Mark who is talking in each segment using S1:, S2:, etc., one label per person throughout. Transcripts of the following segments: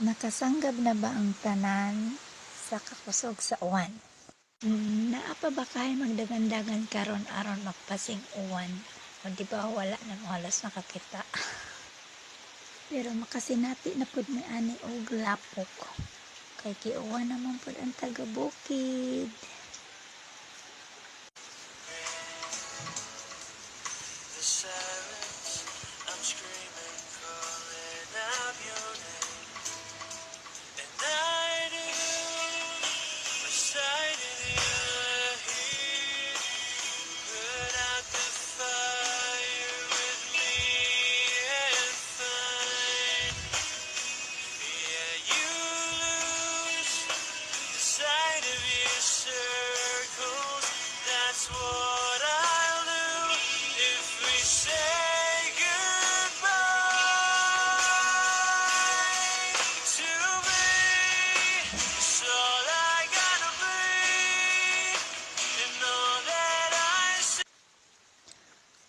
S1: Nakasanggab na ba ang tanan sa kakusog sa uwan? Naa pa ba kayo magdagan-dagan karon aron magpasing uwan? O di ba wala na mo halos nakakita? Pero makasinati na pud may ani og lapok. Kay kiuwan naman pud ang taga-bukid.
S2: The silence, I'm screaming, calling out your name. And I do, reciting your here. Put out the fire with me and find. Yeah, you lose the sight of your circles. That's what I'll do if we say goodbye to me. It's all I gotta be, and all that I say.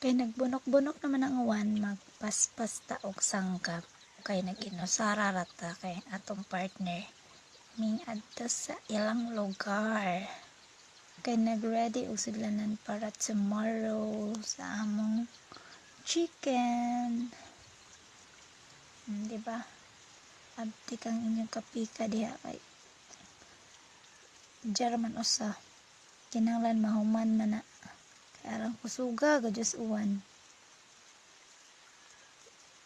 S1: Kay nagbunok-bunok naman ang uwan, magpaspas ta og sangkap. Kay nag-inusara rata kay atong partner ming adto sa ilang lugar. Kay nag-ready og sudlanan para tomorrow sa among chicken. Di ba? Abdi kang inyong kapika diha kay German usa. Kinanglan mahuman man na. Kay arang kusuga gadyos uwan.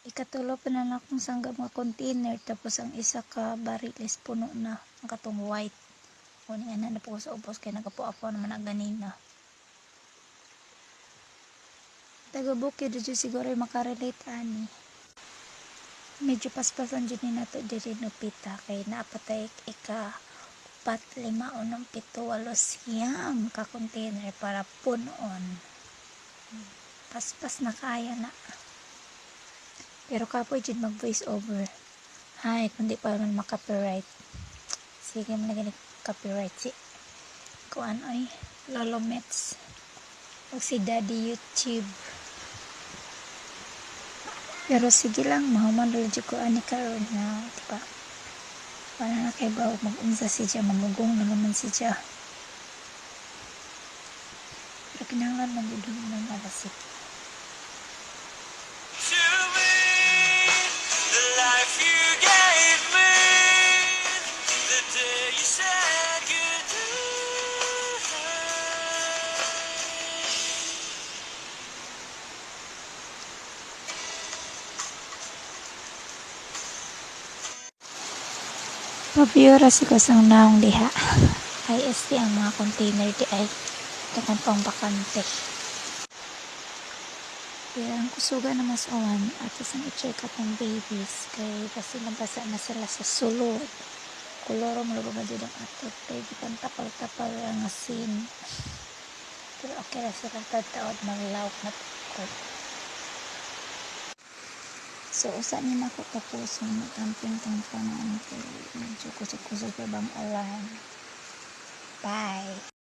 S1: Ikatulo pa na akong sanggab nga container tapos ang isa ka bariles puno na ang katong white. Kuning ana na po sa ubos kay nagapuapo naman na ganina. Taga-bukid dito siguro makarelate ani. Medyo paspasan dyan ni nato diri no pita kay naapatay ika 4, 5, 6, 7, 8 siyam ka container para punon. Paspas na kaya na. Pero kapoy dyan mag voice over. Hay, kundi pa man makapiright. Sige man na copyright si kuan ay Lolo Mets o si Daddy YouTube. Pero sige lang, mahuman lalo ko ani karon na, diba? Para na kay ba mag-unsa siya, mamugong na naman siya. Pero kinahanglan magudong ng alasik.
S2: To me, the life you gave me, the day you said goodbye.
S1: Pabiora si kusang naong diha. IST ang mga container di ay takang pang bakante. Pero ang kusuga naman sa uwan at isang i-check up ng babies kay kasi nabasa na sila sa sulod. Kuloro mo ba dito ang atot kay gitan tapal-tapal ang asin. Pero okay na sila tataod maglaok na tukod. So usa ni nako tapos mag-camping tong panahon kay medyo kusog-kusog pa bang uwan. Bye.